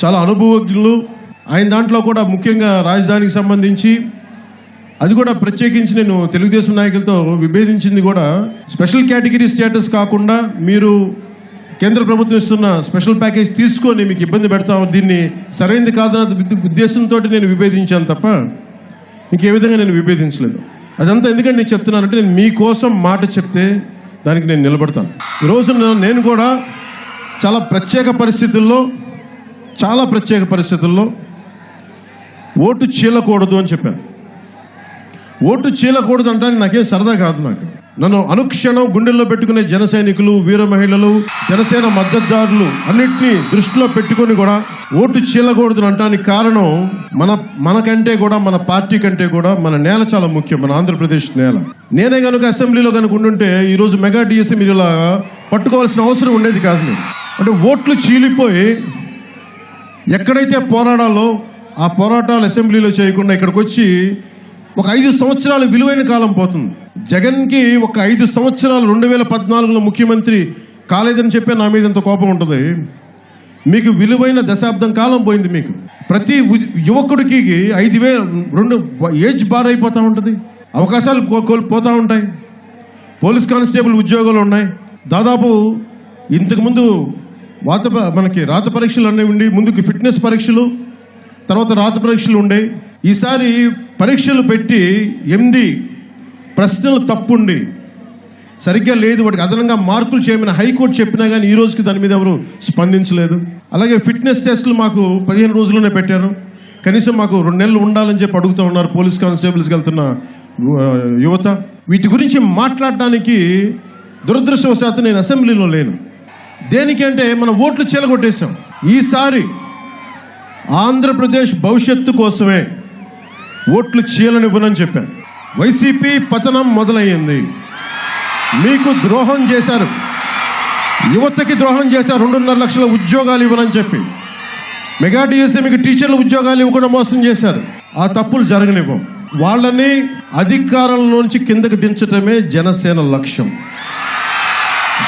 చాలా అనుభవజ్ఞులు. ఆయన దాంట్లో కూడా ముఖ్యంగా రాజధానికి సంబంధించి అది కూడా ప్రత్యేకించి నేను తెలుగుదేశం నాయకులతో విభేదించింది కూడా స్పెషల్ కేటగిరీ స్టేటస్ కాకుండా మీరు కేంద్ర ప్రభుత్వం ఇస్తున్న స్పెషల్ ప్యాకేజ్ తీసుకొని మీకు ఇబ్బంది పెడతాం, దీన్ని సరైనది కాదన్న ఉద్దేశంతో నేను విభేదించాను తప్ప ఇంకే విధంగా నేను విభేదించలేదు. అదంతా ఎందుకంటే నేను చెప్తున్నానంటే నేను మీకోసం మాట చెప్తే దానికి నేను నిలబడతాను. ఈరోజు నేను కూడా చాలా ప్రత్యేక పరిస్థితుల్లో ఓటు చీలకూడదు అని చెప్పాను. ఓటు చీలకూడదు అంటే నాకేం సరదా కాదు. నన్ను అనుక్షణం గుండెల్లో పెట్టుకునే జన సైనికులు, వీర మహిళలు, జనసేన మద్దతుదారులు అన్నింటినీ దృష్టిలో పెట్టుకొని కూడా ఓటు చీలకూడదు అనడానికి కారణం మనకంటే కూడా, మన పార్టీ కంటే కూడా మన నేల చాలా ముఖ్యం, మన ఆంధ్రప్రదేశ్ నేల. నేనే కనుక అసెంబ్లీలో కనుక ఉండుంటే ఈరోజు మెగా డిఎస్సీ మీరు ఇలా పట్టుకోవాల్సిన అవసరం ఉండేది కాదు. అంటే ఓట్లు చీలిపోయి ఎక్కడైతే పోరాడాలో ఆ పోరాటాలు అసెంబ్లీలో చేయకుండా ఇక్కడికి వచ్చి ఒక 5 సంవత్సరాలు విలువైన కాలం పోతుంది. జగన్కి ఒక 5 సంవత్సరాలు 2014లో ముఖ్యమంత్రి కాలేదని చెప్పే నా మీద ఎంత కోపం ఉంటుంది. మీకు విలువైన దశాబ్దం కాలం పోయింది. మీకు ప్రతి యువకుడికి 5,000 ఏజ్ బార్ అయిపోతూ ఉంటుంది, అవకాశాలు కోల్పోతూ ఉంటాయి. పోలీస్ కానిస్టేబుల్ ఉద్యోగాలు ఉన్నాయి. దాదాపు ఇంతకుముందు మనకి రాత పరీక్షలు అనేవి ఉండి, ముందుకు ఫిట్నెస్ పరీక్షలు, తర్వాత రాత పరీక్షలు ఉండేవి. ఈసారి పరీక్షలు పెట్టి 8 ప్రశ్నలు తప్పుండి సరిగ్గా లేదు, వాటికి అదనంగా మార్కులు చేయమని హైకోర్టు చెప్పినా కానీ ఈ రోజుకి దాని మీద ఎవరు స్పందించలేదు. అలాగే ఫిట్నెస్ టెస్టులు మాకు 15 రోజుల్లోనే పెట్టారు. కనీసం మాకు 2 నెలలు ఉండాలని చెప్పి అడుగుతూ ఉన్నారు పోలీస్ కానిస్టేబుల్స్కి వెళ్తున్న యువత. వీటి గురించి మాట్లాడడానికి దురదృష్టవశాత్తు నేను అసెంబ్లీలో లేను. దేనికంటే మనం ఓట్లు చీలగొట్టేశాం. ఈసారి ఆంధ్రప్రదేశ్ భవిష్యత్తు కోసమే ఓట్లు చీలనివ్వనని చెప్పాను. వైసీపీ పతనం మొదలయ్యింది. మీకు ద్రోహం చేశారు, యువతకి ద్రోహం చేశారు. 2.5 లక్షల ఉద్యోగాలు ఇవ్వనని చెప్పి మెగా డిఎస్సీ మీకు టీచర్ల ఉద్యోగాలు ఇవ్వకుండా మోసం చేశారు. ఆ తప్పులు జరగనివ్వం. వాళ్ళని అధికారంలోంచి కిందకి దించడమే జనసేన లక్ష్యం.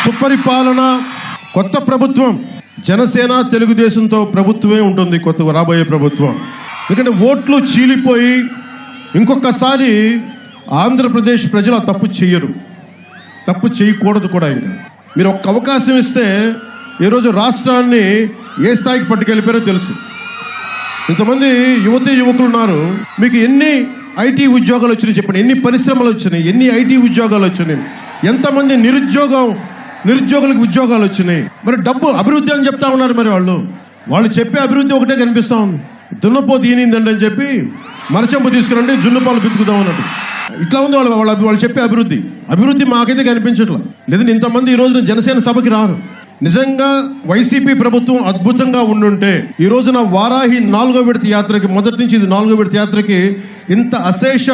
సుపరిపాలన, కొత్త ప్రభుత్వం, జనసేన తెలుగుదేశంతో ప్రభుత్వమే ఉంటుంది, కొత్త రాబోయే ప్రభుత్వం. ఎందుకంటే ఓట్లు చీలిపోయి ఇంకొకసారి ఆంధ్రప్రదేశ్ ప్రజలు ఆ తప్పు చెయ్యరు, తప్పు చేయకూడదు కూడా. ఇంకా మీరు ఒక్క అవకాశం ఇస్తే ఈరోజు రాష్ట్రాన్ని ఏ స్థాయికి పట్టుకెళ్ళిపోయారో తెలుసు. ఇంతమంది యువకులు ఉన్నారు. మీకు ఎన్ని ఐటీ ఉద్యోగాలు వచ్చినాయి చెప్పండి, ఎన్ని పరిశ్రమలు వచ్చినాయి, ఎన్ని ఐటీ ఉద్యోగాలు వచ్చినాయి, ఎంతమంది నిరుద్యోగులకు ఉద్యోగాలు వచ్చినాయి. మరి డబ్బు అభివృద్ధి అని చెప్తా ఉన్నారు. మరి వాళ్ళు చెప్పే అభివృద్ధి ఒకటే కనిపిస్తూ ఉంది. దున్నపోతు ఈనిందండి అని చెప్పి మరచెంపు తీసుకురండి, జున్నుపాలు బితుకుదాం అన్నట్టు ఇట్లా ఉంది వాళ్ళు చెప్పే అభివృద్ధి మాకైతే కనిపించట్లా. లేదంటే ఇంతమంది ఈ రోజున జనసేన సభకి రారు. నిజంగా వైసీపీ ప్రభుత్వం అద్భుతంగా ఉండుంటే ఈ రోజున వారాహి 4వ విడత యాత్రకి, మొదటి నుంచి ఇది 4వ విడత యాత్రకి ఇంత అశేష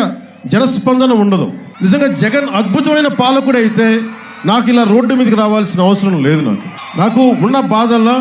జనస్పందన ఉండదు. నిజంగా జగన్ అద్భుతమైన పాలకుడు అయితే నాకు ఇలా రోడ్డు మీదకి రావాల్సిన అవసరం లేదు. నాకు ఉన్న బాధల్లో